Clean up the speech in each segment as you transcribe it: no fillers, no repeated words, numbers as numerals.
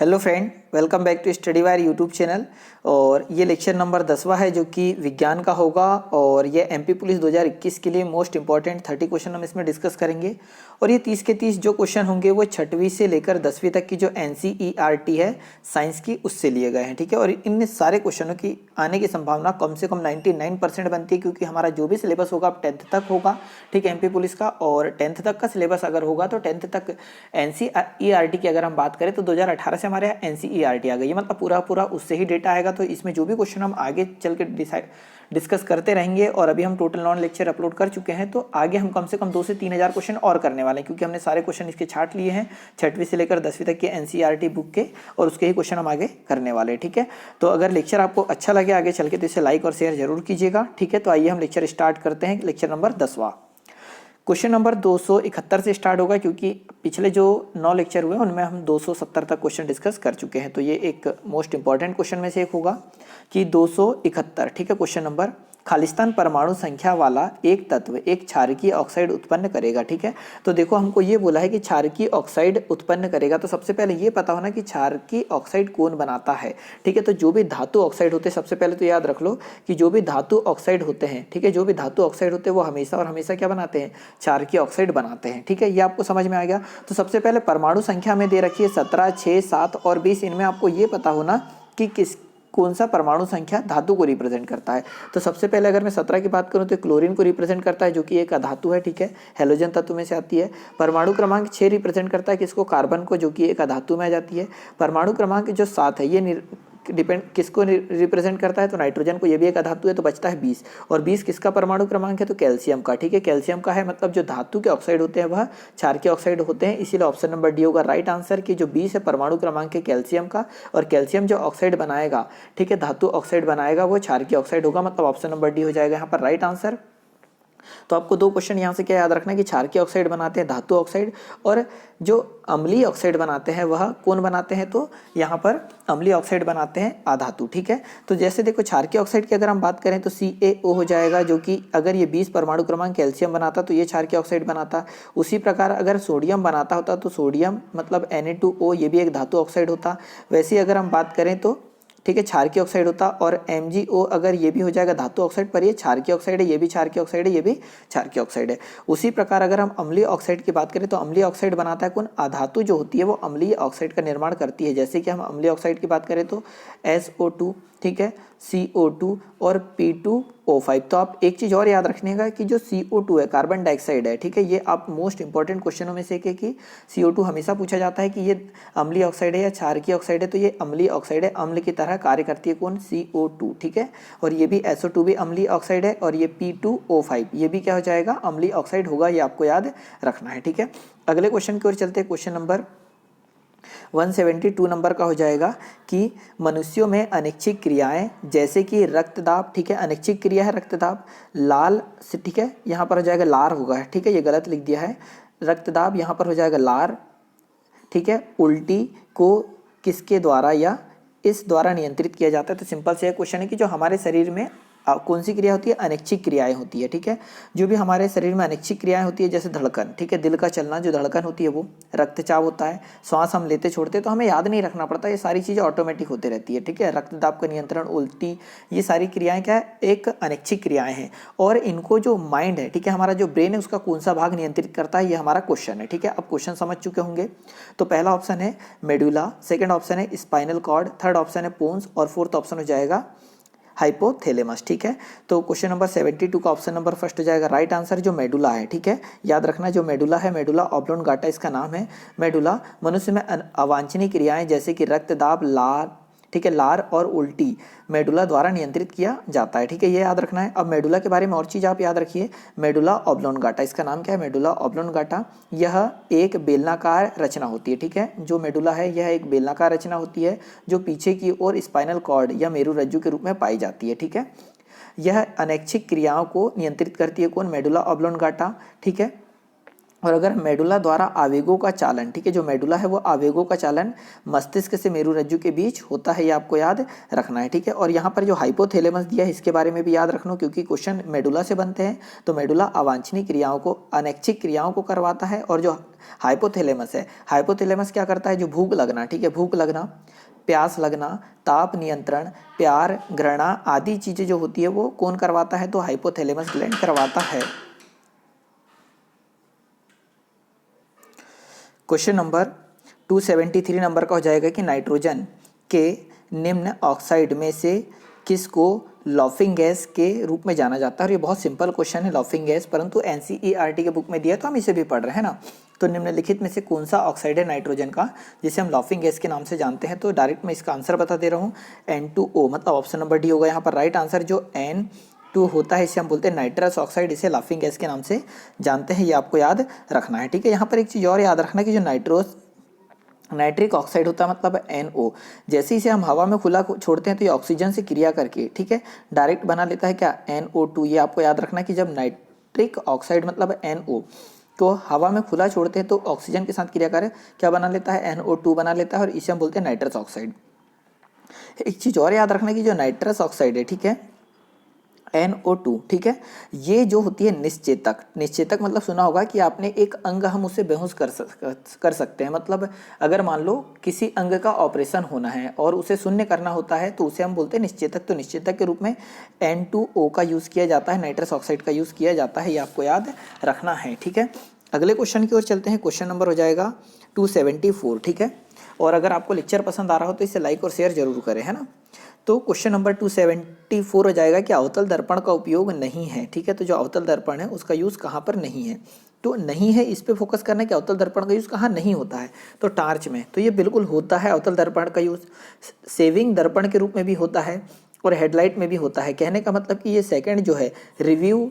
Hello friend, welcome back to Study Wire YouTube channel. और ये lecture number 10वां है जो कि विज्ञान का होगा। और ये एमपी पुलिस 2021 के लिए मोस्ट इंपॉर्टेंट 30 क्वेश्चन हम इसमें डिस्कस करेंगे। और ये 30 के 30 जो क्वेश्चन होंगे वो 6वीं से लेकर 10वीं तक की जो एनसीईआरटी है साइंस की, उससे लिए गए हैं। ठीक है, और इन सारे क्वेश्चनों की आने की संभावना कम से कम 99% बनती है, क्योंकि हमारा जो भी सिलेबस होगा अब 10th तक होगा। ठीक है, एमपी पुलिस का। और 10th तक का सिलेबस अगर होगा तो 10th तक एनसीईआरटी की अगर हम बात करें तो 2018 से हमारे यहाँ एनसीईआरटी आ गई है, मतलब पूरा पूरा उससे ही डेटा आएगा। तो इसमें जो भी क्वेश्चन हम आगे चल के डिस्कस करते रहेंगे। और अभी हम टोटल 9 लेक्चर अपलोड कर चुके हैं, तो आगे हम कम से कम 2 से 3 हज़ार क्वेश्चन और करने वाले हैं, क्योंकि हमने सारे क्वेश्चन इसके छाट लिए हैं 6वीं से लेकर 10वीं तक के एनसीईआरटी बुक के, और उसके ही क्वेश्चन हम आगे करने वाले हैं। ठीक है, तो अगर लेक्चर आपको अच्छा लगे आगे चल के तो इसे लाइक और शेयर जरूर कीजिएगा। ठीक है, तो आइए हम लेक्चर स्टार्ट करते हैं। लेक्चर नंबर 10वां क्वेश्चन नंबर 271 से स्टार्ट होगा, क्योंकि पिछले जो 9 लेक्चर हुए उनमें हम 270 तक क्वेश्चन डिस्कस कर चुके हैं। तो ये एक मोस्ट इंपॉर्टेंट क्वेश्चन में से एक होगा कि 271। ठीक है, क्वेश्चन नंबर, खालिस्तान परमाणु संख्या वाला एक तत्व एक क्षारकीय ऑक्साइड उत्पन्न करेगा। ठीक है, तो देखो हमको ये बोला है कि क्षारकीय ऑक्साइड उत्पन्न करेगा, तो सबसे पहले ये पता होना कि क्षारकीय ऑक्साइड कौन बनाता है। ठीक है, तो जो भी धातु ऑक्साइड होते हैं, सबसे पहले तो याद रख लो कि जो भी धातु ऑक्साइड होते हैं, ठीक है, जो भी धातु ऑक्साइड होते हैं वो हमेशा और हमेशा क्या बनाते हैं, क्षारकीय ऑक्साइड बनाते हैं। ठीक है, ये आपको समझ में आ गया। तो सबसे पहले परमाणु संख्या में दे रखी है 17, 6, 7 और 20। इनमें आपको ये पता होना कि कौन सा परमाणु संख्या धातु को रिप्रेजेंट करता है। तो सबसे पहले अगर मैं 17 की बात करूं तो क्लोरीन को रिप्रेजेंट करता है, जो कि एक अधातु है। ठीक है, हेलोजन तत्व में से आती है। परमाणु क्रमांक 6 रिप्रेजेंट करता है किसको, कार्बन को, जो कि एक अधातु में आ जाती है। परमाणु क्रमांक जो 7 है ये डिपेंड किसको रिप्रेजेंट करता है, तो नाइट्रोजन को, ये भी एक अधातु है, तो बचता है 20। और 20 किसका परमाणु क्रमांक है, तो कैल्शियम का। ठीक है, कैल्शियम का है, मतलब जो धातु के ऑक्साइड होते हैं वह क्षारकीय ऑक्साइड होते हैं, इसीलिए ऑप्शन नंबर डी होगा राइट आंसर, कि जो 20 है परमाणु क्रमांक है कैल्शियम का। और कैल्शियम जो ऑक्साइड बनाएगा, ठीक है, धातु ऑक्साइड बनाएगा, वो क्षारकीय ऑक्साइड होगा, मतलब ऑप्शन नंबर डी हो जाएगा यहाँ पर राइट आंसर। तो आपको 2 क्वेश्चन यहाँ से क्या याद रखना है कि क्षारकीय ऑक्साइड बनाते हैं धातु ऑक्साइड, और जो अम्लीय ऑक्साइड बनाते हैं वह कौन बनाते हैं, तो यहाँ पर अम्लीय ऑक्साइड बनाते हैं अधातु। ठीक है, तो जैसे देखो क्षारकीय ऑक्साइड की अगर हम बात करें तो CaO हो जाएगा, जो कि अगर ये 20 परमाणु क्रमांक कैल्शियम बनाता तो ये क्षारकीय ऑक्साइड बनाता। उसी प्रकार अगर सोडियम बनाता होता तो सोडियम मतलब Na2O, ये भी एक धातु ऑक्साइड होता। वैसे अगर हम बात करें तो, ठीक है, क्षारकीय ऑक्साइड होता। और MgO अगर ये भी हो जाएगा धातु ऑक्साइड, पर ये क्षारकीय ऑक्साइड है, ये भी क्षारकीय ऑक्साइड है, ये भी क्षारकीय ऑक्साइड है। उसी प्रकार अगर हम अम्लीय ऑक्साइड की बात करें तो अम्लीय ऑक्साइड बनाता है कौन, अधातु जो होती है वो अम्लीय ऑक्साइड का निर्माण करती है। जैसे कि हम अम्लीय ऑक्साइड की बात करें तो SO2, ठीक है, CO2 और P2O5। तो आप एक चीज़ और याद रखने का कि जो CO2 है कार्बन डाइऑक्साइड है, ठीक है, ये आप मोस्ट इंपॉर्टेंट क्वेश्चनों में से एक है कि CO2 हमेशा पूछा जाता है कि ये अम्लीय ऑक्साइड है या क्षारकीय ऑक्साइड है, तो ये अम्लीय ऑक्साइड है, अम्ल की तरह कार्य करती है कौन, CO2। ठीक है, और ये भी SO2 भी अम्लीय ऑक्साइड है, और ये P2O5 ये भी क्या हो जाएगा, अम्लीय ऑक्साइड होगा, ये आपको याद रखना है। ठीक है, अगले क्वेश्चन की ओर चलते हैं। क्वेश्चन नंबर 172 नंबर का हो जाएगा कि मनुष्यों में अनैच्छिक क्रियाएं जैसे कि रक्तदाब, ठीक है, अनैच्छिक क्रिया है रक्तदाब, लाल से, ठीक है, यहाँ पर हो जाएगा लार होगा, ठीक है, ये गलत लिख दिया है, रक्तदाब यहाँ पर हो जाएगा लार। ठीक है, उल्टी को किसके द्वारा या इस द्वारा नियंत्रित किया जाता है। तो सिंपल से क्वेश्चन है कि जो हमारे शरीर में कौन सी क्रिया होती है, अनैच्छिक क्रियाएं होती है। ठीक है, जो भी हमारे शरीर में अनैच्छिक क्रियाएं होती है, जैसे धड़कन, ठीक है, दिल का चलना, जो धड़कन होती है वो, रक्तचाप होता है, श्वास हम लेते छोड़ते, तो हमें याद नहीं रखना पड़ता, ये सारी चीज़ें ऑटोमेटिक होती रहती है। ठीक है, रक्तदाब का नियंत्रण, उल्टी, ये सारी क्रियाएं क्या है, एक अनैच्छिक क्रियाएं हैं। और इनको जो माइंड है, ठीक है, हमारा जो ब्रेन है उसका कौन सा भाग नियंत्रित करता है, ये हमारा क्वेश्चन है। ठीक है, अब क्वेश्चन समझ चुके होंगे। तो पहला ऑप्शन है मेडुला, सेकेंड ऑप्शन है स्पाइनल कॉर्ड, थर्ड ऑप्शन है पोन्स, और फोर्थ ऑप्शन हो जाएगा हाइपोथैलेमस। ठीक है, तो क्वेश्चन नंबर 72 का ऑप्शन नंबर फर्स्ट हो जाएगा राइट आंसर, जो मेडुला है। ठीक है, याद रखना जो मेडुला है, मेडुला ऑब्लोंगाटा इसका नाम है। मेडुला मनुष्य में अवांछनीय क्रियाएं जैसे कि रक्तदाब, लार, ठीक है, लार और उल्टी मेडुला द्वारा नियंत्रित किया जाता है। ठीक है, ये याद रखना है। अब मेडुला के बारे में और चीज़ आप याद रखिए, मेडुला ऑब्लोंगाटा, इसका नाम क्या है, मेडुला ऑब्लोंगाटा। यह एक बेलनाकार रचना होती है। ठीक है, जो मेडुला है यह एक बेलनाकार रचना होती है, जो पीछे की ओर स्पाइनल कॉर्ड या मेरुरज्जु के रूप में पाई जाती है। ठीक है, यह अनैच्छिक क्रियाओं को नियंत्रित करती है कौन, मेडुला ऑब्लोंगाटा। ठीक है, और अगर मेडुला द्वारा आवेगों का चालन, ठीक है, जो मेडुला है वो आवेगों का चालन मस्तिष्क से मेरुरज्जु के बीच होता है, ये आपको याद रखना है, ठीक है। और यहाँ पर जो हाइपोथैलेमस दिया है इसके बारे में भी याद रखना, क्योंकि क्वेश्चन मेडुला से बनते हैं। तो मेडुला अवांछनीय क्रियाओं को, अनैच्छिक क्रियाओं को करवाता है, और जो हाइपोथैलेमस है, हाइपोथैलेमस क्या करता है, जो भूख लगना, ठीक है, भूख लगना, प्यास लगना, ताप नियंत्रण, प्यार, घृणा आदि चीजें जो होती है वो कौन करवाता है, तो हाइपोथैलेमस ग्लैंड करवाता है। क्वेश्चन नंबर 273 नंबर का हो जाएगा कि नाइट्रोजन के निम्न ऑक्साइड में से किसको लॉफिंग गैस के रूप में जाना जाता है। और ये बहुत सिंपल क्वेश्चन है, लॉफिंग गैस, परंतु एनसीईआरटी के बुक में दिया तो हम इसे भी पढ़ रहे हैं ना। तो निम्नलिखित में से कौन सा ऑक्साइड है नाइट्रोजन का जिसे हम लॉफिंग गैस के नाम से जानते हैं। तो डायरेक्ट मैं इसका आंसर बता दे रहा हूँ, N2O, मतलब ऑप्शन नंबर डी होगा यहाँ पर राइट आंसर। जो N2 होता है इसे हम बोलते हैं नाइट्रस ऑक्साइड, इसे लाफिंग गैस के नाम से जानते हैं, ये आपको याद रखना है, ठीक है। यहाँ पर एक चीज़ और याद रखना कि जो नाइट्रिक ऑक्साइड होता है मतलब NO, जैसे इसे हम हवा में खुला छोड़ते हैं तो ये ऑक्सीजन से क्रिया करके, ठीक है, डायरेक्ट बना लेता है क्या, NO2। ये आपको याद रखना कि जब नाइट्रिक ऑक्साइड मतलब NO को हवा में खुला छोड़ते हैं तो ऑक्सीजन के साथ क्रिया कर क्या बना लेता है, NO2 बना लेता है, और इसे हम बोलते हैं नाइट्रस ऑक्साइड। एक चीज़ और याद रखना कि जो नाइट्रस ऑक्साइड है, ठीक है, NO2, ठीक है, ये जो होती है निश्चेतक, निश्चेतक मतलब सुना होगा कि आपने एक अंग हम उसे बेहोश कर सकते हैं। मतलब अगर मान लो किसी अंग का ऑपरेशन होना है और उसे शून्य करना होता है तो उसे हम बोलते हैं निश्चेतक। तो निश्चेतक के रूप में N2O का यूज़ किया जाता है, नाइट्रस ऑक्साइड का यूज़ किया जाता है, ये आपको याद रखना है, ठीक है। अगले क्वेश्चन की ओर चलते हैं। क्वेश्चन नंबर हो जाएगा 274, ठीक है। और अगर आपको लेक्चर पसंद आ रहा हो तो इसे लाइक और शेयर जरूर करें, है ना। तो क्वेश्चन नंबर 274 हो जाएगा कि अवतल दर्पण का उपयोग नहीं है, ठीक है। तो जो अवतल दर्पण है उसका यूज़ कहाँ पर नहीं है, तो नहीं है, इस पे फोकस करना है कि अवतल दर्पण का यूज़ कहाँ नहीं होता है। तो टार्च में तो ये बिल्कुल होता है अवतल दर्पण का यूज़, सेविंग दर्पण के रूप में भी होता है और हेडलाइट में भी होता है। कहने का मतलब कि ये सेकंड जो है रिव्यू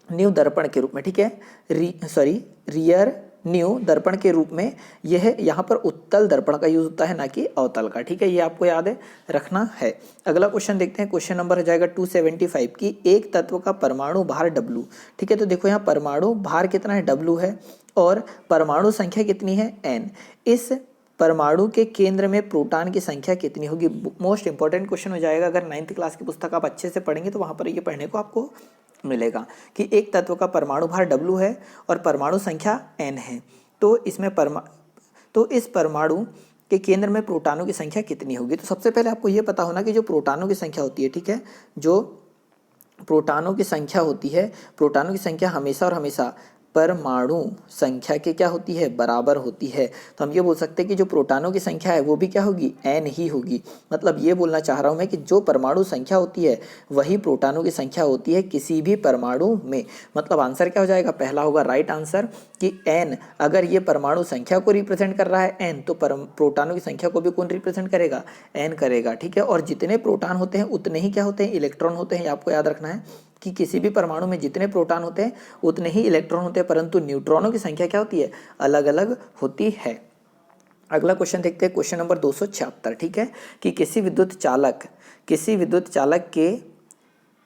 न्यू दर्पण के रूप में, ठीक है, रियर न्यू दर्पण के रूप में यह यहाँ पर उत्तल दर्पण का यूज होता है, ना कि अवतल का, ठीक है, ये आपको याद रखना है। अगला क्वेश्चन देखते हैं। क्वेश्चन नंबर हो जाएगा 275 की एक तत्व का परमाणु भार W, ठीक है। तो देखो यहाँ परमाणु भार कितना है, W है, और परमाणु संख्या कितनी है, N। इस परमाणु के केंद्र में प्रोटॉन की संख्या कितनी होगी। मोस्ट इंपॉर्टेंट क्वेश्चन हो जाएगा, अगर 9th क्लास की पुस्तक आप अच्छे से पढ़ेंगे तो वहाँ पर ये पढ़ने को आपको मिलेगा कि एक तत्व का परमाणु भार W है और परमाणु संख्या N है। तो इसमें तो इस परमाणु के केंद्र में प्रोटॉनों की संख्या कितनी होगी। तो सबसे पहले आपको ये पता होना कि जो प्रोटॉनों की संख्या होती है, ठीक है, जो प्रोटॉनों की संख्या होती है, प्रोटॉनों की संख्या हमेशा और हमेशा परमाणु संख्या के क्या होती है, बराबर होती है। तो हम ये बोल सकते हैं कि जो प्रोटॉनों की संख्या है वो भी क्या होगी, N ही होगी। मतलब ये बोलना चाह रहा हूँ मैं कि जो परमाणु संख्या होती है वही प्रोटॉनों की संख्या होती है किसी भी परमाणु में। मतलब आंसर क्या हो जाएगा, पहला होगा राइट आंसर कि N। अगर ये परमाणु संख्या को रिप्रेजेंट कर रहा है N, तो प्रोटॉनों की संख्या को भी कौन रिप्रेजेंट करेगा, N करेगा, ठीक है। और जितने प्रोटॉन होते हैं उतने ही क्या होते हैं, इलेक्ट्रॉन होते हैं। आपको याद रखना है कि किसी भी परमाणु में जितने प्रोटॉन होते हैं उतने ही इलेक्ट्रॉन होते हैं, परंतु न्यूट्रॉनों की संख्या क्या होती है, अलग अलग होती है। अगला क्वेश्चन देखते हैं, क्वेश्चन नंबर 276, ठीक है, कि किसी विद्युत चालक के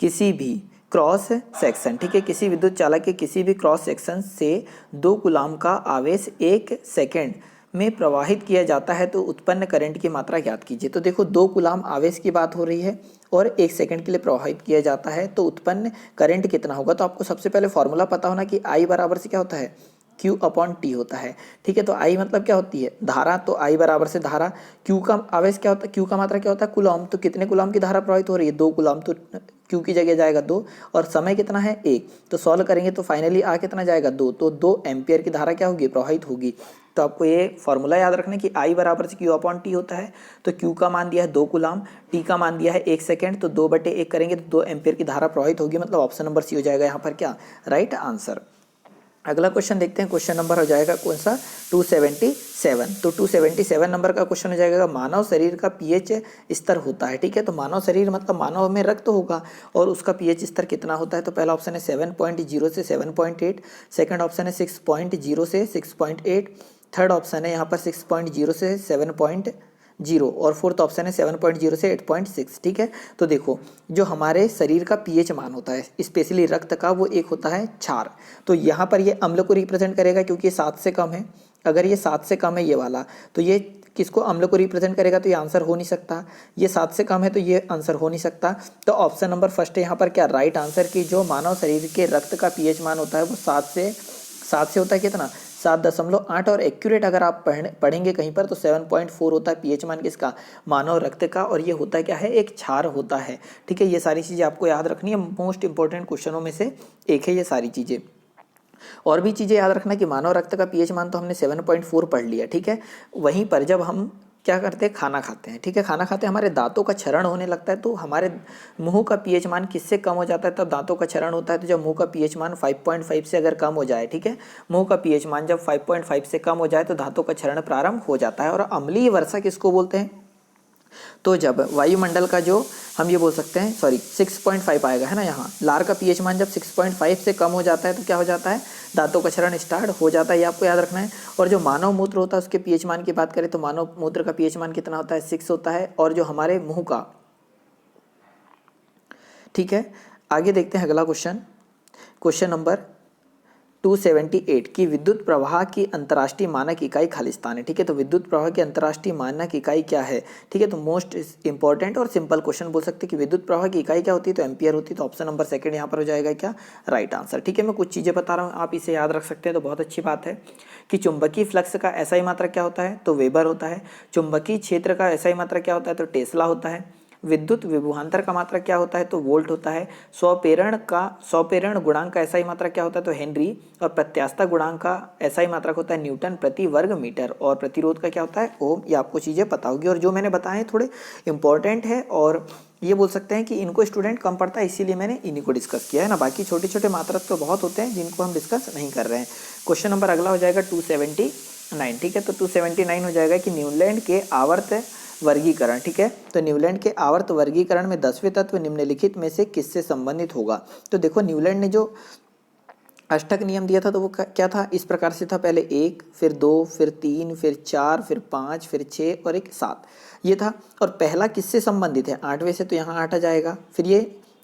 किसी भी क्रॉस सेक्शन, ठीक है, किसी विद्युत चालक के किसी भी क्रॉस सेक्शन से 2 कूलाम का आवेश 1 सेकेंड में प्रवाहित किया जाता है तो उत्पन्न करंट की मात्रा ज्ञात कीजिए। तो देखो 2 कूलाम आवेश की बात हो रही है और 1 सेकंड के लिए प्रवाहित किया जाता है तो उत्पन्न करंट कितना होगा। तो आपको सबसे पहले फॉर्मूला पता होना कि I बराबर से क्या होता है, Q/T होता है, ठीक है। तो I मतलब क्या होती है, धारा, तो I बराबर से धारा, Q का आवेश क्या होता है, Q का मात्रा क्या होता है, कूलम। तो कितने कूलम की धारा प्रवाहित हो रही है, 2 कूलम, तो Q की जगह जाएगा 2, और समय कितना है 1। तो सॉल्व करेंगे तो फाइनली आ कितना जाएगा 2, तो 2 एम्पियर की धारा क्या होगी, प्रवाहित होगी। तो आपको ये फॉर्मूला याद रखना है कि I बराबर से Q/T होता है। तो Q का मान दिया है 2 कूलम, T का मान दिया है 1 सेकेंड, तो 2/1 करेंगे तो 2 एम्पियर की धारा प्रवाहित होगी। मतलब ऑप्शन नंबर सी हो जाएगा यहाँ पर क्या, राइट आंसर। अगला क्वेश्चन देखते हैं। क्वेश्चन नंबर हो जाएगा कौन सा, 277। तो 277 नंबर का क्वेश्चन हो जाएगा, मानव शरीर का पीएच स्तर होता है, ठीक है। तो मानव शरीर मतलब मानव में रक्त होगा और उसका पीएच स्तर कितना होता है। तो पहला ऑप्शन है 7.0 से 7.8, सेकंड ऑप्शन है 6.0 से 6.8, थर्ड ऑप्शन है यहाँ पर 6.0 से 0 और फोर्थ ऑप्शन है 7.0 से 8.6। ठीक है, तो देखो जो हमारे शरीर का पीएच मान होता है स्पेशली रक्त का, वो एक होता है क्षार। तो यहाँ पर ये अम्ल को रिप्रेजेंट करेगा क्योंकि ये 7 से कम है। अगर ये 7 से कम है ये वाला, तो ये किसको, अम्ल को रिप्रेजेंट करेगा, तो ये आंसर हो नहीं सकता। ये 7 से कम है तो ये आंसर हो नहीं सकता। तो ऑप्शन नंबर फर्स्ट है यहाँ पर क्या राइट आंसर, की जो मानव शरीर के रक्त का पीएच मान होता है वो 7 से होता है कितना, 7.8। और एक्यूरेट अगर आप पढ़ेंगे कहीं पर तो 7.4 होता है पीएच मान किसका, मानव रक्त का। और ये होता क्या है, एक क्षार होता है। ठीक है, ये सारी चीज़ें आपको याद रखनी है, मोस्ट इंपॉर्टेंट क्वेश्चनों में से एक है ये सारी चीज़ें। और भी चीज़ें याद रखना कि मानव रक्त का पीएच मान तो हमने 7.4 पढ़ लिया। ठीक है, वहीं पर जब हम क्या करते हैं, खाना खाते हैं। ठीक है, खाना खाते हैं हमारे दांतों का क्षरण होने लगता है, तो हमारे मुंह का पीएच मान किससे कम हो जाता है, तब दांतों का क्षरण होता है। तो जब मुंह का पीएच मान 5.5 से अगर कम हो जाए, ठीक है, मुंह का पीएच मान जब 5.5 से कम हो जाए तो दांतों का क्षरण प्रारंभ हो जाता है। और अम्लीय वर्षा किसको बोलते हैं, तो जब वायुमंडल का जो हम ये बोल सकते हैं, सॉरी 6.5 आएगा है ना, यहाँ लार का पीएच मान जब 6.5 से कम हो जाता है तो क्या हो जाता है, दांतों का क्षरण स्टार्ट हो जाता है, ये आपको याद रखना है। और जो मानव मूत्र होता है उसके पीएच मान की बात करें तो मानव मूत्र का पीएच मान कितना होता है, 6 होता है। और जो हमारे मुंह का, ठीक है, आगे देखते हैं अगला क्वेश्चन, क्वेश्चन नंबर 278 की विद्युत प्रवाह की अंतर्राष्ट्रीय मानक इकाई खालिस्तान है। ठीक है, तो विद्युत प्रवाह की अंतर्राष्ट्रीय मानक इकाई क्या है। ठीक है, तो मोस्ट इंपॉर्टेंट और सिंपल क्वेश्चन बोल सकते हैं कि विद्युत प्रवाह की इकाई क्या होती है, तो एम्पियर होती है। तो ऑप्शन नंबर सेकंड यहाँ पर हो जाएगा क्या, राइट आंसर। ठीक है, मैं कुछ चीज़ें बता रहा हूँ, आप इसे याद रख सकते हैं तो बहुत अच्छी बात है। कि चुंबकीय फ्लक्स का एसआई मात्रक क्या होता है, तो वेबर होता है। चुंबकीय क्षेत्र का एसआई मात्रक क्या होता है, तो टेस्ला होता है। विद्युत विभवांतर का मात्रक क्या होता है, तो वोल्ट होता है। स्वप्रेरण गुणांक का एसआई मात्रक क्या होता है, तो हेनरी। और प्रत्यास्थता गुणांक का एसआई मात्रक होता है न्यूटन प्रति वर्ग मीटर। और प्रतिरोध का क्या होता है, ओम। ये आपको चीज़ें पता होगी। और जो मैंने बताए थोड़े इंपॉर्टेंट है और ये बोल सकते हैं कि इनको स्टूडेंट कम पढ़ता है, इसीलिए मैंने इन्हीं को डिस्कस किया है ना। बाकी छोटे छोटे मात्रक तो बहुत होते हैं जिनको हम डिस्कस नहीं कर रहे हैं। क्वेश्चन नंबर अगला हो जाएगा 279। ठीक है, तो 279 हो जाएगा कि न्यूलैंड के आवर्त वर्गीकरण। ठीक है, तो न्यूलैंड के आवर्त वर्गीकरण में 10वें तत्व निम्नलिखित में से किससे संबंधित होगा। तो देखो न्यूलैंड ने जो अष्टक नियम दिया था तो वो क्या था, इस प्रकार से था, पहले 1, फिर 2, फिर 3, फिर 4, फिर 5, फिर 6 और एक 7, ये था। और पहला किससे संबंधित है, 8वें से, तो यहाँ 8 आ जाएगा, फिर ये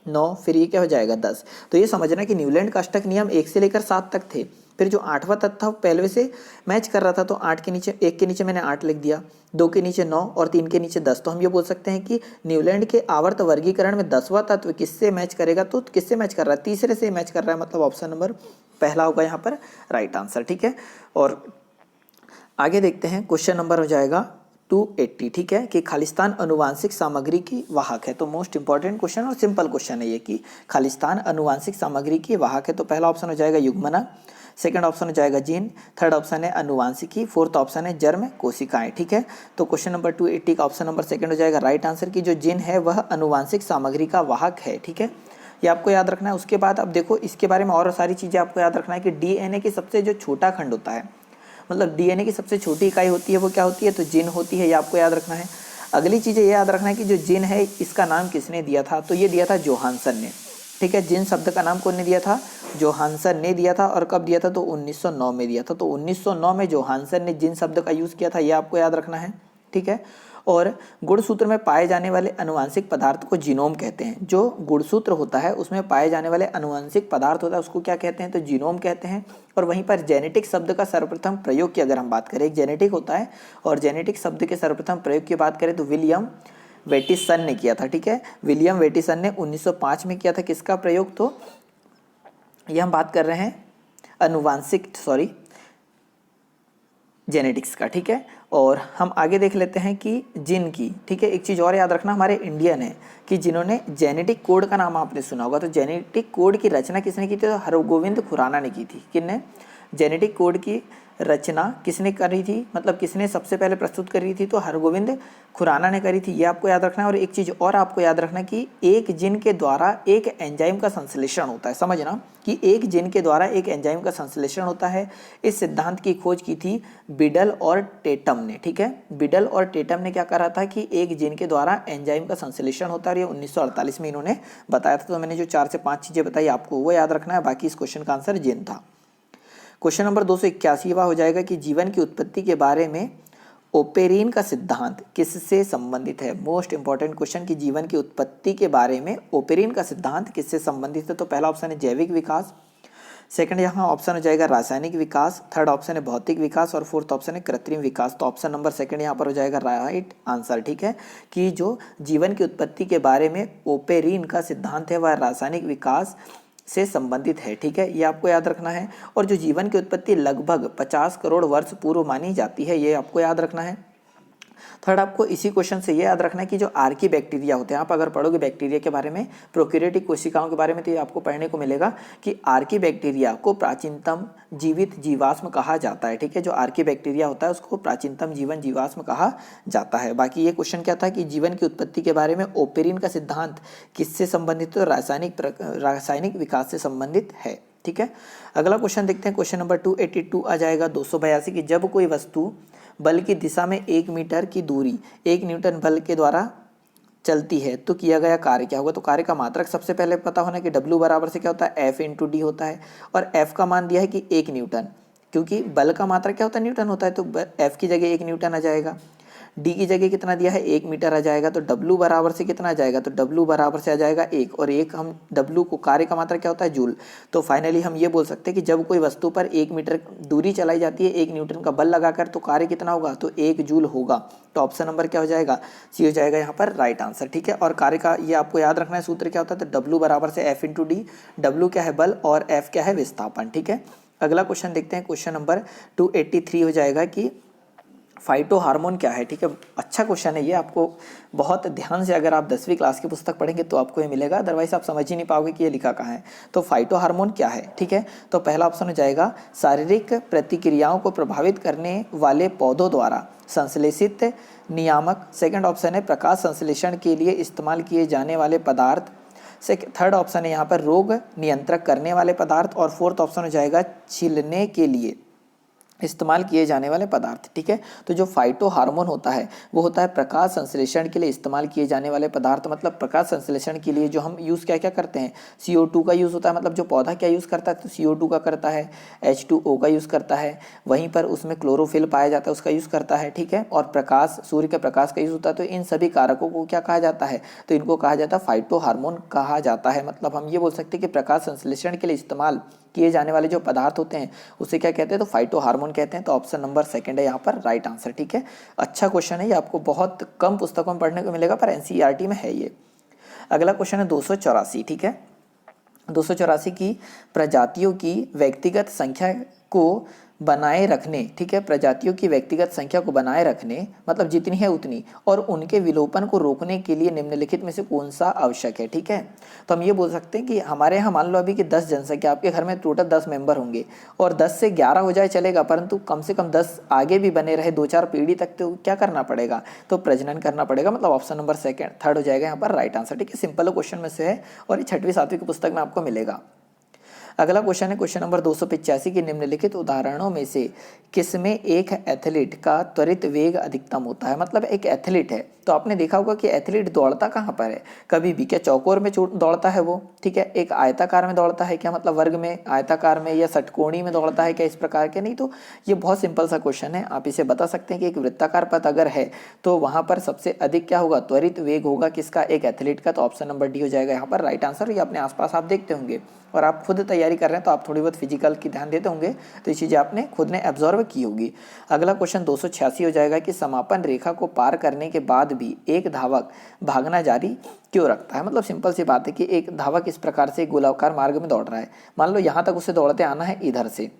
9, फिर ये क्या हो जाएगा 10। तो ये समझना कि न्यूलैंड का अष्टक नियम 1 से लेकर 7 तक थे। फिर जो 8वां तत्व था पहले से मैच कर रहा था, तो 8 के नीचे, 1 के नीचे मैंने 8 लिख दिया, 2 के नीचे 9 और 3 के नीचे 10। तो हम ये बोल सकते हैं कि न्यूलैंड के आवर्त वर्गीकरण में 10वां तत्व किससे मैच करेगा, तो किससे मैच कर रहा है, तीसरे से मैच कर रहा है, मतलब ऑप्शन नंबर पहला होगा यहाँ पर राइट आंसर। ठीक है, और आगे देखते हैं, क्वेश्चन नंबर हो जाएगा 280। ठीक है, कि खालिस्तान अनुवांशिक सामग्री की वाहक है। तो मोस्ट इंपॉर्टेंट क्वेश्चन और सिंपल क्वेश्चन है ये कि खालिस्तान अनुवांशिक सामग्री की वाहक है। तो पहला ऑप्शन हो जाएगा युग्मनक, सेकंड ऑप्शन हो जाएगा जीन, थर्ड ऑप्शन है अनुवांशिकी, फोर्थ ऑप्शन है जर्म कोशिकाएं। ठीक है, तो क्वेश्चन नंबर 280 का ऑप्शन नंबर सेकंड हो जाएगा राइट आंसर, की जो जीन है वह अनुवांशिक सामग्री का वाहक है। ठीक है, ये आपको याद रखना है। उसके बाद अब देखो इसके बारे में और सारी चीज़ें आपको याद रखना है कि डीएनए की सबसे जो छोटा खंड होता है, मतलब डीएनए की सबसे छोटी इकाई होती है वो क्या होती है, तो जीन होती है, ये आपको याद रखना है। अगली चीज़ ये याद रखना है कि जो जीन है इसका नाम किसने दिया था, तो ये दिया था जोहानसन ने। ठीक है, जीन शब्द का नाम कौन ने दिया था, जोहानसन ने दिया था। और कब दिया था, तो 1909 में दिया था। तो 1909 में जोहानसन ने जीन शब्द का यूज़ किया था, ये आपको याद रखना है। ठीक है, और गुणसूत्र में पाए जाने वाले अनुवांशिक पदार्थ को जीनोम कहते हैं। जो गुणसूत्र होता है उसमें पाए जाने वाले अनुवांशिक पदार्थ होता है उसको क्या कहते हैं, तो जीनोम कहते हैं। और वहीं पर जेनेटिक शब्द का सर्वप्रथम प्रयोग की अगर हम बात करें, एक जेनेटिक होता है और जेनेटिक शब्द के सर्वप्रथम प्रयोग की बात करें तो विलियम वेटिसन ने किया था। ठीक है, विलियम वेटिसन ने 1905 में किया था किसका प्रयोग, तो ये हम बात कर रहे हैं जेनेटिक्स का। ठीक है, और हम आगे देख लेते हैं कि जिन की, ठीक है, एक चीज़ और याद रखना, हमारे इंडियन है कि जिन्होंने जेनेटिक कोड का नाम आपने सुना होगा, तो जेनेटिक कोड की रचना किसने की थी, तो हरगोविंद खुराना ने की थी। किसने जेनेटिक कोड की रचना किसने करी थी, मतलब किसने सबसे पहले प्रस्तुत करी थी, तो हरगोविंद खुराना ने करी थी, ये आपको याद रखना है। और एक चीज़ और आपको याद रखना कि एक जीन के द्वारा एक एंजाइम का संश्लेषण होता है, समझना कि एक जीन के द्वारा एक एंजाइम का संश्लेषण होता है। इस सिद्धांत की खोज की थी बिडल और टेटम ने। ठीक है, बिडल और टेटम ने क्या करा था कि एक जीन के द्वारा एंजाइम का संश्लेषण होता है, ये 1948 में इन्होंने बताया था। तो मैंने जो 4 से 5 चीज़ें बताई आपको वो याद रखना है, बाकी इस क्वेश्चन का आंसर जीन था। क्वेश्चन नंबर 281 हो जाएगा कि जीवन की उत्पत्ति के बारे में ओपेरिन का सिद्धांत किससे संबंधित है? मोस्ट इंपॉर्टेंट क्वेश्चन कि जीवन की उत्पत्ति के बारे में ओपेरिन का सिद्धांत किससे संबंधित है? तो पहला ऑप्शन है जैविक विकास, सेकंड यहाँ ऑप्शन हो जाएगा रासायनिक विकास, थर्ड ऑप्शन है भौतिक विकास और फोर्थ ऑप्शन है कृत्रिम विकास। तो ऑप्शन नंबर सेकंड यहाँ पर हो जाएगा राइट आंसर। ठीक है, कि जो जीवन की उत्पत्ति के बारे में ओपेरिन का सिद्धांत है वह रासायनिक विकास से संबंधित है। ठीक है, ये आपको याद रखना है। और जो जीवन की उत्पत्ति लगभग 50 करोड़ वर्ष पूर्व मानी जाती है, ये आपको याद रखना है। थर्ड, आपको इसी क्वेश्चन से ये याद रखना है कि जो आर्की बैक्टीरिया होते हैं, आप अगर पढ़ोगे बैक्टीरिया के बारे में, प्रोकैरियोटिक कोशिकाओं के बारे में, तो ये आपको पढ़ने को मिलेगा कि आर्की बैक्टीरिया को प्राचीनतम जीवित जीवाश्म कहा जाता है। ठीक है, जो आर्की बैक्टीरिया होता है उसको प्राचीनतम जीवन जीवाश्म कहा जाता है। बाकी ये क्वेश्चन क्या था कि जीवन की उत्पत्ति के बारे में ओपेरिन का सिद्धांत किससे संबंधित है? रासायनिक विकास से संबंधित है। ठीक है, अगला क्वेश्चन देखते हैं। क्वेश्चन नंबर 282 आ जाएगा 282 कि जब कोई वस्तु बल की दिशा में 1 मीटर की दूरी 1 न्यूटन बल के द्वारा चलती है तो किया गया कार्य क्या होगा? तो कार्य का मात्रक सबसे पहले पता होना कि W बराबर से क्या होता है? F इंटू डी होता है। और F का मान दिया है कि 1 न्यूटन, क्योंकि बल का मात्रक क्या होता है? न्यूटन होता है, तो F की जगह 1 न्यूटन आ जाएगा। डी की जगह कितना दिया है? 1 मीटर आ जाएगा। तो W बराबर से कितना आ जाएगा? तो W बराबर से आ जाएगा 1, और 1 हम W को कार्य का मात्रा क्या होता है? जूल। तो फाइनली हम ये बोल सकते हैं कि जब कोई वस्तु पर 1 मीटर दूरी चलाई जाती है 1 न्यूटन का बल लगाकर, तो कार्य कितना होगा? तो 1 जूल होगा। तो ऑप्शन नंबर क्या हो जाएगा? सी हो जाएगा यहाँ पर राइट आंसर। ठीक है, और कार्य का ये आपको याद रखना है, सूत्र क्या होता है? तो W बराबर से F इंटू डी। W क्या है? बल, और F क्या है? विस्थापन। ठीक है, अगला क्वेश्चन देखते हैं। क्वेश्चन नंबर 283 हो जाएगा कि फाइटो हार्मोन क्या है? ठीक है, अच्छा क्वेश्चन है ये, आपको बहुत ध्यान से अगर आप 10वीं क्लास की पुस्तक पढ़ेंगे तो आपको ये मिलेगा, अदरवाइज आप समझ ही नहीं पाओगे कि ये लिखा कहाँ है। तो फाइटो हार्मोन क्या है? ठीक है, तो पहला ऑप्शन हो जाएगा शारीरिक प्रतिक्रियाओं को प्रभावित करने वाले पौधों द्वारा संश्लेषित नियामक, सेकंड ऑप्शन है प्रकाश संश्लेषण के लिए इस्तेमाल किए जाने वाले पदार्थ, थर्ड ऑप्शन है यहाँ पर रोग नियंत्रक करने वाले पदार्थ, और फोर्थ ऑप्शन हो जाएगा छिलने के लिए इस्तेमाल किए जाने वाले पदार्थ। ठीक है, तो जो फाइटो हार्मोन होता है वो होता है प्रकाश संश्लेषण के लिए इस्तेमाल किए जाने वाले पदार्थ। मतलब प्रकाश संश्लेषण के लिए जो हम यूज़ क्या क्या करते हैं? CO2 का यूज़ होता है। मतलब जो पौधा क्या यूज़ करता है? तो CO2 का करता है, H2O का यूज़ करता है, वहीं पर उसमें क्लोरोफिल पाया जाता है उसका यूज़ करता है। ठीक है, और प्रकाश, सूर्य के प्रकाश का यूज़ होता है। तो इन सभी कारकों को क्या कहा जाता है? तो इनको कहा जाता है फाइटो हार्मोन कहा जाता है। मतलब हम ये बोल सकते हैं कि प्रकाश संश्लेषण के लिए इस्तेमाल किए जाने वाले जो पदार्थ होते हैं उसे क्या कहते हैं? तो फाइटो हार्मोन कहते हैं। तो ऑप्शन नंबर सेकंड है यहाँ पर राइट आंसर। ठीक है, अच्छा क्वेश्चन है ये, आपको बहुत कम पुस्तकों में पढ़ने को मिलेगा, पर NCERT में है ये। अगला क्वेश्चन है 284। ठीक है, 284 की प्रजातियों की व्यक्तिगत संख्या को बनाए रखने, ठीक है, प्रजातियों की व्यक्तिगत संख्या को बनाए रखने, मतलब जितनी है उतनी, और उनके विलोपन को रोकने के लिए निम्नलिखित में से कौन सा आवश्यक है? ठीक है, तो हम ये बोल सकते हैं कि हमारे यहाँ मान लो अभी कि 10 जनसंख्या, आपके घर में टोटल 10 मेंबर होंगे, और 10 से 11 हो जाए चलेगा, परंतु कम से कम 10 आगे भी बने रहे 2-4 पीढ़ी तक, तो क्या करना पड़ेगा? तो प्रजनन करना पड़ेगा। मतलब ऑप्शन नंबर थर्ड हो जाएगा यहाँ पर राइट आंसर। ठीक है, सिंपल क्वेश्चन में से है, और ये 6वीं 7वीं की पुस्तक में आपको मिलेगा। अगला क्वेश्चन है क्वेश्चन नंबर 285 की निम्नलिखित उदाहरणों में से किसमें एक एथलीट का त्वरित वेग अधिकतम होता है? मतलब एक एथलीट है, तो आपने देखा होगा कि एथलीट दौड़ता कहाँ पर है? कभी भी क्या चौकोर में दौड़ता है वो? ठीक है, एक आयताकार में दौड़ता है क्या? मतलब वर्ग में, आयताकार में, या षटकोणी में दौड़ता है क्या? इस प्रकार के नहीं। तो ये बहुत सिंपल सा क्वेश्चन है, आप इसे बता सकते हैं कि एक वृत्ताकार पथ अगर है तो वहाँ पर सबसे अधिक क्या होगा? त्वरित वेग होगा किसका? एक एथलीट का। तो ऑप्शन नंबर डी हो जाएगा यहाँ पर राइट आंसर। ये अपने आसपास आप देखते होंगे, और आप खुद तैयारी कर रहे हैं तो आप थोड़ी बहुत फिजिकल की ध्यान देते होंगे, तो ये चीज़ें आपने खुद ने एब्जॉर्व की होगी। अगला क्वेश्चन 286 हो जाएगा कि समापन रेखा को पार करने के बाद भी एक धावक भागना जारी क्यों रखता है? मतलब सिंपल सी बात है कि एक धावक इस प्रकार से गोलाकार मार्ग में दौड़ रहा है, मान लो यहाँ तक उसे दौड़ते आना है इधर से,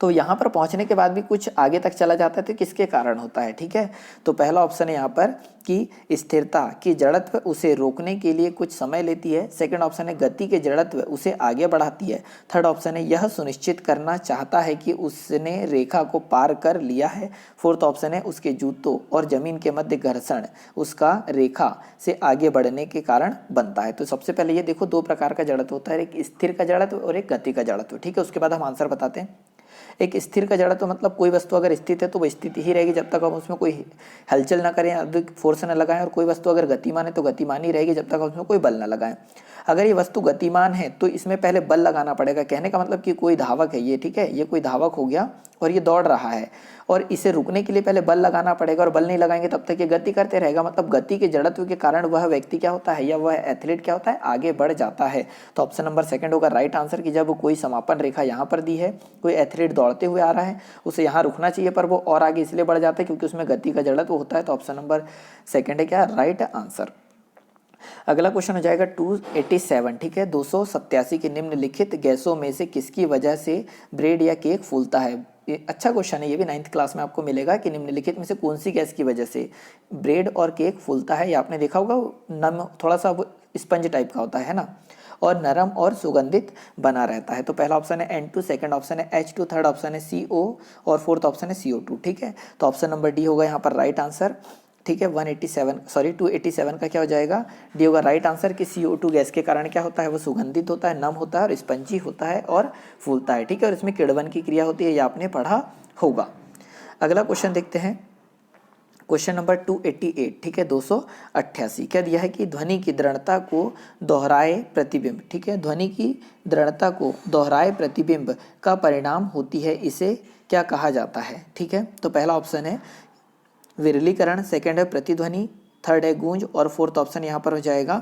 तो यहाँ पर पहुँचने के बाद भी कुछ आगे तक चला जाता है, तो किसके कारण होता है? ठीक है, तो पहला ऑप्शन है यहाँ पर कि स्थिरता की जड़त्व उसे रोकने के लिए कुछ समय लेती है, सेकंड ऑप्शन है गति के जड़त्व उसे आगे बढ़ाती है, थर्ड ऑप्शन है यह सुनिश्चित करना चाहता है कि उसने रेखा को पार कर लिया है, फोर्थ ऑप्शन है उसके जूतों और जमीन के मध्य घर्षण उसका रेखा से आगे बढ़ने के कारण बनता है। तो सबसे पहले ये देखो, दो प्रकार का जड़त्व होता है, एक स्थिर का जड़त्व और एक गति का जड़त्व। ठीक है, उसके बाद हम आंसर बताते हैं। एक स्थिर का जड़त्व मतलब कोई वस्तु अगर स्थित है तो वह स्थित ही रहेगी जब तक हम उसमें कोई हलचल ना करें, अधिक फोर्स ना लगाएं, और कोई वस्तु अगर गतिमान है तो गतिमान ही रहेगी जब तक हम उसमें कोई बल ना लगाएं। अगर ये वस्तु गतिमान है तो इसमें पहले बल लगाना पड़ेगा। कहने का मतलब कि कोई धावक है ये, ठीक है, ये कोई धावक हो गया और ये दौड़ रहा है और इसे रुकने के लिए पहले बल लगाना पड़ेगा, और बल नहीं लगाएंगे तब तक ये गति करते रहेगा। मतलब गति के जड़त्व के कारण वह व्यक्ति क्या होता है, या वह एथलीट क्या होता है, आगे बढ़ जाता है। तो ऑप्शन नंबर सेकंड होगा राइट आंसर कि जब कोई समापन रेखा यहाँ पर दी है, कोई एथलीट दौड़ते हुए आ रहा है, उसे यहाँ रुकना चाहिए पर वो और आगे इसलिए बढ़ जाता है क्योंकि उसमें गति का जड़त्व होता है। तो ऑप्शन नंबर सेकंड है क्या, राइट आंसर। अगला क्वेश्चन हो जाएगा 287, ठीक है, 287 के निम्नलिखित गैसों में से किसकी वजह से ब्रेड या केक फूलता है। ये अच्छा क्वेश्चन है, ये भी 9th क्लास में आपको मिलेगा कि निम्नलिखित में से कौन सी गैस की वजह से ब्रेड और केक फूलता है। ये आपने देखा होगा, नम थोड़ा सा स्पंज टाइप का होता है ना, और नरम और सुगंधित बना रहता है। तो पहला ऑप्शन है N2, सेकंड ऑप्शन है H2, थर्ड ऑप्शन है CO और फोर्थ ऑप्शन है CO2, ठीक है। तो ऑप्शन नंबर डी होगा यहाँ पर राइट आंसर, ठीक है। 287 का क्या हो जाएगा, डी होगा राइट आंसर कि CO2 गैस के कारण क्या होता है, वो सुगंधित होता है, नम होता है और स्पंजी होता है और फूलता है, ठीक है। और इसमें किण्वन की क्रिया होती है, ये आपने पढ़ा होगा। अगला क्वेश्चन देखते हैं, क्वेश्चन नंबर 288, ठीक है, 288 क्या दिया है कि ध्वनि की दृढ़ता को दोहराए प्रतिबिंब, ठीक है, ध्वनि की दृढ़ता को दोहराए प्रतिबिंब का परिणाम होती है, इसे क्या कहा जाता है, ठीक है। तो पहला ऑप्शन है विरलीकरण, सेकंड है प्रतिध्वनि, थर्ड है गूंज और फोर्थ ऑप्शन यहाँ पर हो जाएगा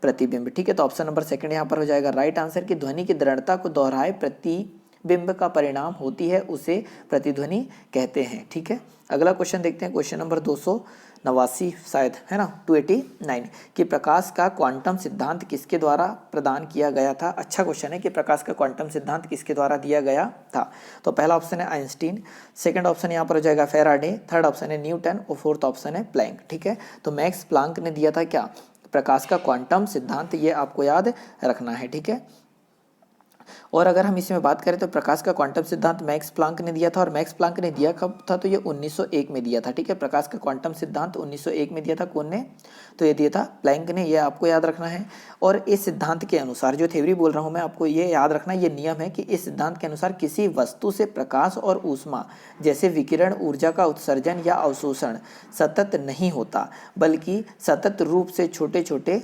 प्रतिबिंब, ठीक है। तो ऑप्शन नंबर सेकंड यहाँ पर हो जाएगा राइट आंसर कि ध्वनि की दृढ़ता को दोहराए प्रतिबिंब का परिणाम होती है, उसे प्रतिध्वनि कहते हैं, ठीक है। अगला क्वेश्चन देखते हैं, क्वेश्चन नंबर 289 शायद है ना, 289 कि प्रकाश का क्वांटम सिद्धांत किसके द्वारा प्रदान किया गया था। अच्छा क्वेश्चन है कि प्रकाश का क्वांटम सिद्धांत किसके द्वारा दिया गया था। तो पहला ऑप्शन है आइंस्टीन, सेकंड ऑप्शन यहाँ पर हो जाएगा फैराडे, थर्ड ऑप्शन है न्यूटन और फोर्थ ऑप्शन है प्लैंक, ठीक है। तो मैक्स प्लांक ने दिया था क्या, प्रकाश का क्वांटम सिद्धांत, ये आपको याद रखना है, ठीक है। और अगर हम इसमें बात करें तो प्रकाश का क्वांटम सिद्धांत मैक्स प्लांक ने दिया था, और मैक्स प्लांक ने दिया कब था, तो ये 1901 में दिया था, ठीक है। प्रकाश का क्वांटम सिद्धांत 1901 में दिया था, कौन ने, तो ये दिया था प्लैंक ने, ये आपको याद रखना है। और इस सिद्धांत के अनुसार, जो थ्योरी बोल रहा हूँ मैं, आपको ये याद रखना, ये नियम है कि इस सिद्धांत के अनुसार किसी वस्तु से प्रकाश और ऊष्मा जैसे विकिरण ऊर्जा का उत्सर्जन या अवशोषण सतत नहीं होता, बल्कि सतत रूप से छोटे छोटे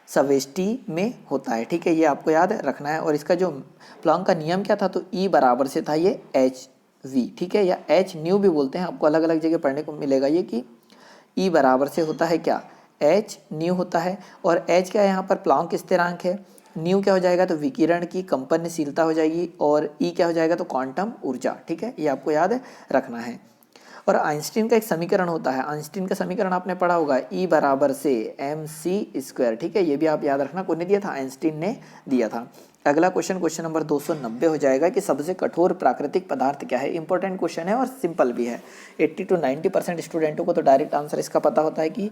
सवेष्टि में होता है, ठीक है, ये आपको याद रखना है। और इसका जो प्लैंक का नियम क्या था, तो E बराबर से था ये hv, ठीक है, या h न्यू भी बोलते हैं, आपको अलग अलग जगह पढ़ने को मिलेगा ये कि E बराबर से होता है क्या, h न्यू होता है। और h क्या है यहाँ पर, प्लैंक स्थिरांक है, न्यू क्या हो जाएगा, तो विकिरण की कंपनशीलता हो जाएगी, और E क्या हो जाएगा, तो क्वांटम ऊर्जा, ठीक है, ये आपको याद रखना है। और आइंस्टीन का एक समीकरण होता है, आइंस्टीन का समीकरण आपने पढ़ा होगा, E बराबर से mc², ठीक है, ये भी आप याद रखना, कौन ने दिया था, आइंस्टीन ने दिया था। अगला क्वेश्चन, क्वेश्चन नंबर 290 हो जाएगा कि सबसे कठोर प्राकृतिक पदार्थ क्या है। इंपॉर्टेंट क्वेश्चन है और सिंपल भी है, 80 to 90% स्टूडेंटों को तो डायरेक्ट आंसर इसका पता होता है कि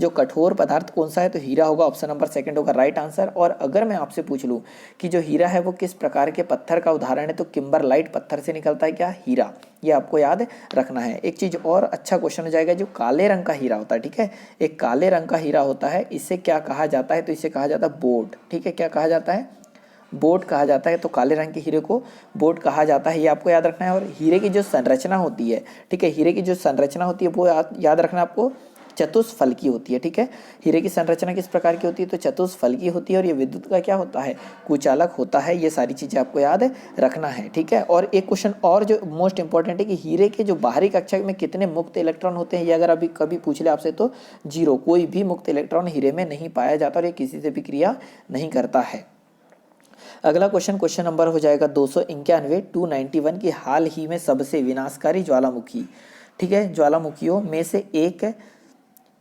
जो कठोर पदार्थ कौन सा है, तो हीरा होगा, ऑप्शन नंबर सेकंड होगा राइट आंसर। और अगर मैं आपसे पूछ लूँ कि जो हीरा है वो किस प्रकार के पत्थर का उदाहरण है, तो किम्बरलाइट पत्थर से निकलता है क्या, हीरा, ये आपको याद रखना है। एक चीज़ और अच्छा क्वेश्चन हो जाएगा, जो काले रंग का हीरा होता है, ठीक है, एक काले रंग का हीरा होता है, इसे क्या कहा जाता है, तो इसे कहा जाता है बोट, ठीक है, क्या कहा जाता है, बोट कहा जाता है। तो काले रंग के हीरे को बोट कहा जाता है, ये आपको याद रखना है। और हीरे की जो संरचना होती है, ठीक है, हीरे की जो संरचना होती है वो याद रखना आपको चतुष्फलकी होती है, ठीक है। हीरे की संरचना किस प्रकार की होती है, तो चतुष्फलकी होती है, और ये विद्युत का क्या होता है, कुचालक होता है, ये सारी चीज़ें आपको याद रखना है, ठीक है। और एक क्वेश्चन और जो मोस्ट इंपॉर्टेंट है कि हीरे के जो बाहरी कक्षा में कितने मुक्त इलेक्ट्रॉन होते हैं, ये अगर अभी कभी पूछ ले आपसे तो 0, कोई भी मुक्त इलेक्ट्रॉन हीरे में नहीं पाया जाता, और ये किसी से भी क्रिया नहीं करता है। अगला क्वेश्चन, क्वेश्चन नंबर हो जाएगा 291 की हाल ही में सबसे विनाशकारी ज्वालामुखी, ठीक है, ज्वालामुखियों में से एक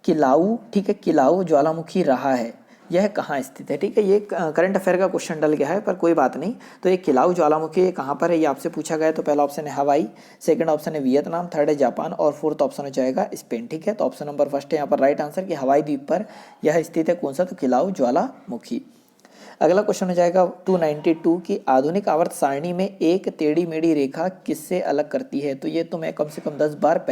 किलाऊ, ठीक है, किलाऊ ज्वालामुखी रहा है, यह कहाँ स्थित है, ठीक है। ये करंट अफेयर का क्वेश्चन डल गया है पर कोई बात नहीं। तो ये किलाऊ ज्वालामुखी कहाँ पर है, ये आपसे पूछा गया है। तो पहला ऑप्शन है हवाई, सेकंड ऑप्शन है वियतनाम, थर्ड है जापान और फोर्थ ऑप्शन हो जाएगा स्पेन, ठीक है। तो ऑप्शन नंबर फर्स्ट है यहाँ पर राइट आंसर कि हवाई द्वीप पर यह स्थित है, कौन सा, तो किलाऊ ज्वालामुखी। अगला क्वेश्चन हो जाएगा 292 की आधुनिक आवर्त सारणी में एक टेढ़ी मेढ़ी रेखा किससे अलग करती है। तो ये तो मैं कम से कम 10 बार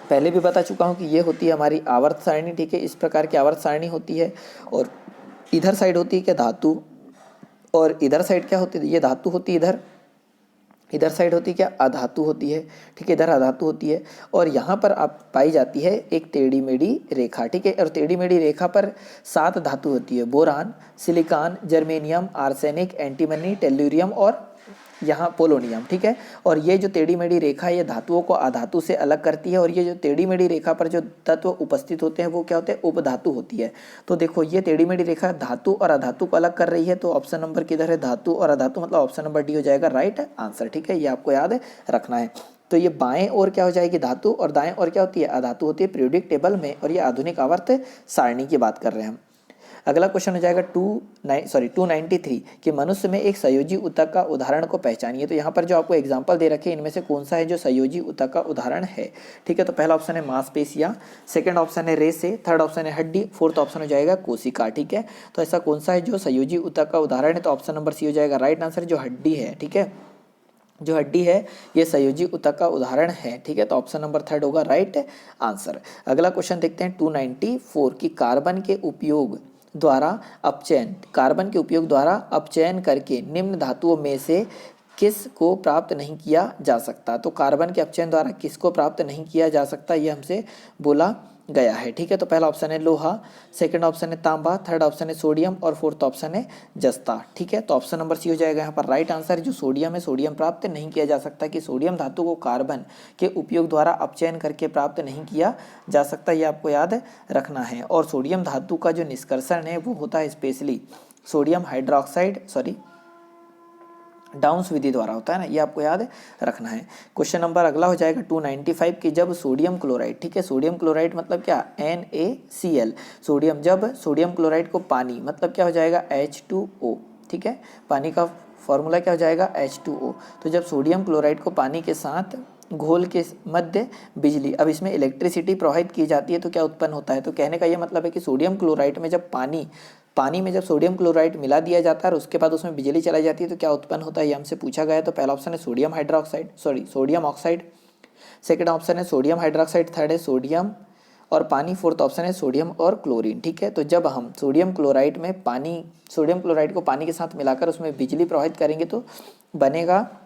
पहले भी बता चुका हूँ कि ये होती है हमारी आवर्त सारणी, ठीक है, इस प्रकार की आवर्त सारणी होती है। और इधर साइड होती है क्या, धातु, और इधर साइड क्या होती है, ये धातु होती है इधर, इधर साइड होती है क्या, अधातु होती है, ठीक है, इधर अधातु होती है। और यहाँ पर आप पाई जाती है एक टेढ़ी मेढ़ी रेखा, ठीक है, और टेढ़ी मेढ़ी रेखा पर 7 धातु होती है, boron, silicon, germanium, arsenic, antimony, tellurium और यहाँ पोलोनियम, ठीक है। और ये जो टेढ़ी मेढ़ी रेखा है ये धातुओं को अधातु से अलग करती है, और ये जो टेढ़ी मेढ़ी रेखा पर जो तत्व उपस्थित होते हैं वो क्या होते हैं, उपधातु होती है। तो देखो ये टेढ़ी मेढ़ी रेखा धातु और अधातु को अलग कर रही है, तो ऑप्शन नंबर किधर है, धातु और अधातु, मतलब ऑप्शन नंबर डी हो जाएगा राइट आंसर, ठीक है, ये आपको याद रखना है। तो ये बाएं ओर क्या हो जाएगी, धातु, और दाएं ओर क्या होती है, अधातु होती है पीरियोडिक टेबल में, और ये आधुनिक आवर्त सारणी की बात कर रहे हैं हम। अगला क्वेश्चन हो जाएगा 293 कि मनुष्य में एक संयोजी ऊतक का उदाहरण को पहचानिए। तो यहाँ पर जो आपको एग्जांपल दे रखे हैं इनमें से कौन सा है जो संयोजी ऊतक का उदाहरण है, ठीक है। तो पहला ऑप्शन है मांसपेशियां, सेकंड ऑप्शन है रेशे, थर्ड ऑप्शन है हड्डी, फोर्थ ऑप्शन हो जाएगा कोशिका, ठीक है। तो ऐसा कौन सा है जो संयोजी ऊतक का उदाहरण है, तो ऑप्शन नंबर सी हो जाएगा राइट आंसर, जो हड्डी है, ठीक है, जो हड्डी है ये संयोजी ऊतक का उदाहरण है, ठीक है। तो ऑप्शन नंबर थर्ड होगा राइट आंसर। अगला क्वेश्चन देखते हैं 294 की कार्बन के उपयोग द्वारा अपचयन करके निम्न धातुओं में से किस को प्राप्त नहीं किया जा सकता। तो कार्बन के अपचयन द्वारा किसको प्राप्त नहीं किया जा सकता ये हमसे बोला गया है, ठीक है। तो पहला ऑप्शन है लोहा, सेकंड ऑप्शन है तांबा, थर्ड ऑप्शन है सोडियम और फोर्थ ऑप्शन है जस्ता, ठीक है। तो ऑप्शन नंबर सी हो जाएगा यहाँ पर राइट आंसर, जो सोडियम है, सोडियम प्राप्त नहीं किया जा सकता, कि सोडियम धातु को कार्बन के उपयोग द्वारा अपचयन करके प्राप्त नहीं किया जा सकता, ये आपको याद रखना है। और सोडियम धातु का जो निष्कर्षण है वो होता है स्पेशली सोडियम हाइड्रोक्साइड डाउन्स विधि द्वारा होता है ना, ये आपको याद रखना है। क्वेश्चन नंबर अगला हो जाएगा 295 कि जब सोडियम क्लोराइड, ठीक है, सोडियम क्लोराइड मतलब क्या, NaCl, सोडियम, जब सोडियम क्लोराइड को पानी, मतलब क्या हो जाएगा H2O, ठीक है, पानी का फॉर्मूला क्या हो जाएगा H2O। तो जब सोडियम क्लोराइड को पानी के साथ घोल के मध्य बिजली, अब इसमें इलेक्ट्रिसिटी प्रवाहित की जाती है तो क्या उत्पन्न होता है। तो कहने का ये मतलब है कि सोडियम क्लोराइड में जब पानी में जब सोडियम क्लोराइड मिला दिया जाता है और उसके बाद उसमें बिजली चलाई जाती है तो क्या उत्पन्न होता है, ये हमसे पूछा गया है। तो पहला ऑप्शन है सोडियम ऑक्साइड, सेकंड ऑप्शन है सोडियम हाइड्रोक्साइड, थर्ड है सोडियम और पानी, फोर्थ ऑप्शन है सोडियम और क्लोरीन, ठीक है। तो जब हम सोडियम क्लोराइड को पानी के साथ मिलाकर उसमें बिजली प्रवाहित करेंगे तो बनेगा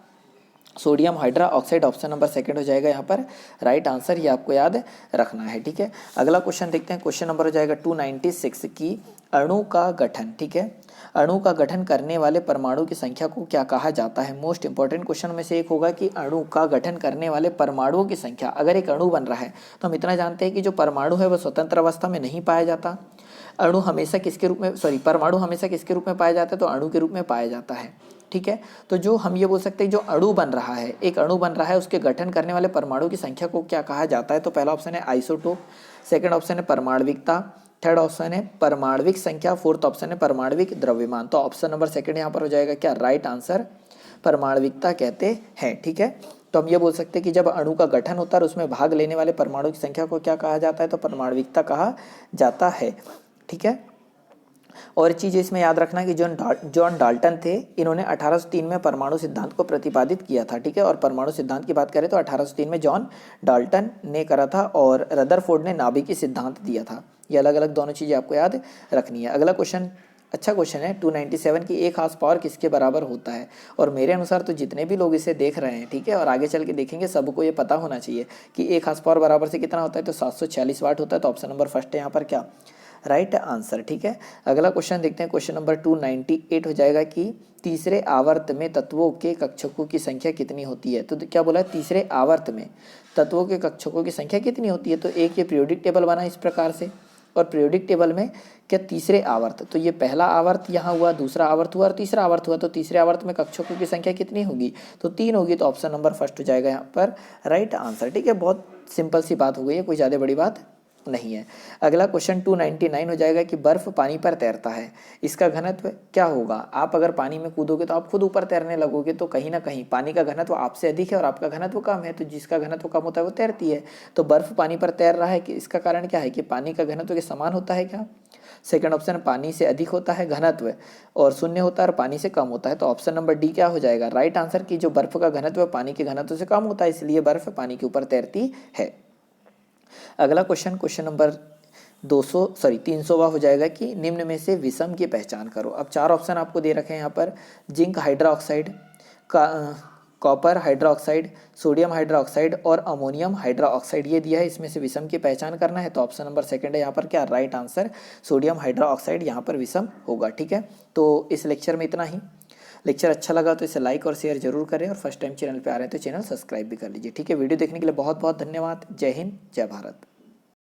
sodium hydra oxide, option number second हो जाएगा यहाँ पर राइट आंसर, ये आपको याद रखना है, ठीक है। अगला क्वेश्चन देखते हैं, क्वेश्चन नंबर हो जाएगा 296 की अणु का गठन, ठीक है, अणु का गठन करने वाले परमाणु की संख्या को क्या कहा जाता है। मोस्ट इंपॉर्टेंट क्वेश्चन में से एक होगा कि अणु का गठन करने वाले परमाणुओं की संख्या। अगर एक अणु बन रहा है तो हम इतना जानते हैं कि जो परमाणु है वह स्वतंत्र अवस्था में नहीं पाया जाता, परमाणु हमेशा किसके रूप में पाया जाता है, तो अणु के रूप में पाया जाता है, ठीक है। तो जो हम ये बोल सकते हैं जो अणु बन रहा है, एक अणु बन रहा है, उसके गठन करने वाले परमाणु की संख्या को क्या कहा जाता है। तो पहला ऑप्शन है आइसोटोप, सेकंड ऑप्शन है परमाणविकता, थर्ड ऑप्शन है परमाणविक संख्या, फोर्थ ऑप्शन है परमाणविक द्रव्यमान। तो ऑप्शन नंबर सेकंड यहाँ पर हो जाएगा क्या राइट आंसर, परमाणविकता कहते हैं, ठीक है। तो हम ये बोल सकते हैं कि जब अणु का गठन होता है और उसमें भाग लेने वाले परमाणु की संख्या को क्या कहा जाता है, तो परमाणविकता कहा जाता है, ठीक है। और चीज़ इसमें याद रखना कि जॉन डाल्टन थे, इन्होंने 1803 में परमाणु सिद्धांत को प्रतिपादित किया था, ठीक है। और परमाणु सिद्धांत की बात करें तो 1803 में जॉन डाल्टन ने करा था और रदरफोर्ड ने नाभिकीय सिद्धांत दिया था। ये अलग अलग दोनों चीज़ें आपको याद रखनी है। अगला क्वेश्चन अच्छा क्वेश्चन है 297 की एक हार्स पावर किसके बराबर होता है। और मेरे अनुसार तो जितने भी लोग इसे देख रहे हैं, ठीक है, और आगे चल के देखेंगे, सबको ये पता होना चाहिए कि एक हार्स पावर बराबर से कितना होता है, तो 746 वाट होता है। तो ऑप्शन नंबर फर्स्ट है यहाँ पर क्या राइट आंसर, ठीक है। अगला क्वेश्चन देखते हैं, क्वेश्चन नंबर 298 हो जाएगा कि तीसरे आवर्त में तत्वों के कक्षकों की संख्या कितनी होती है। तो क्या बोला है, तीसरे आवर्त में तत्वों के कक्षकों की संख्या कितनी होती है। तो एक ये पीरियोडिक टेबल बना इस प्रकार से, और पीरियोडिक टेबल में क्या तीसरे आवर्त, तो ये पहला आवर्त यहाँ हुआ, दूसरा आवर्त हुआ और तीसरा आवर्त हुआ। तो तीसरे आवर्त में कक्षकों की संख्या कितनी होगी, तो 3 होगी। तो ऑप्शन नंबर फर्स्ट हो जाएगा यहाँ पर राइट आंसर, ठीक है। बहुत सिंपल सी बात हो गई है, कोई ज़्यादा बड़ी बात नहीं है। अगला क्वेश्चन 299 हो जाएगा कि बर्फ पानी पर तैरता है, इसका घनत्व क्या होगा। आप अगर पानी में कूदोगे तो आप खुद ऊपर तैरने लगोगे, तो कहीं ना कहीं पानी का घनत्व आपसे अधिक है और आपका घनत्व कम है, तो जिसका घनत्व कम होता है वो तैरती है। तो बर्फ पानी पर तैर रहा है कि इसका कारण क्या है कि पानी का घनत्व के समान होता है क्या। सेकंड ऑप्शन पानी से अधिक होता है घनत्व और शून्य होता है और पानी से कम होता है। तो ऑप्शन नंबर डी क्या हो जाएगा राइट आंसर, की जो बर्फ का घनत्व पानी के घनत्व से कम होता है, इसलिए बर्फ पानी के ऊपर तैरती है। अगला क्वेश्चन नंबर 300वां हो जाएगा कि निम्न में से विषम की पहचान करो। अब 4 ऑप्शन आपको दे रखे हैं यहाँ पर, zinc hydroxide, copper hydroxide, sodium hydroxide और अमोनियम हाइड्रोक्साइड ये दिया है। इसमें से विषम की पहचान करना है, तो ऑप्शन नंबर सेकंड है यहाँ पर क्या राइट आंसर, सोडियम हाइड्रोक्साइड यहाँ पर विषम होगा। ठीक है, तो इस लेक्चर में इतना ही। लेक्चर अच्छा लगा तो इसे लाइक और शेयर जरूर करें और फर्स्ट टाइम चैनल पे आ रहे हैं तो चैनल सब्सक्राइब भी कर लीजिए। ठीक है, वीडियो देखने के लिए बहुत बहुत धन्यवाद। जय हिंद, जय भारत।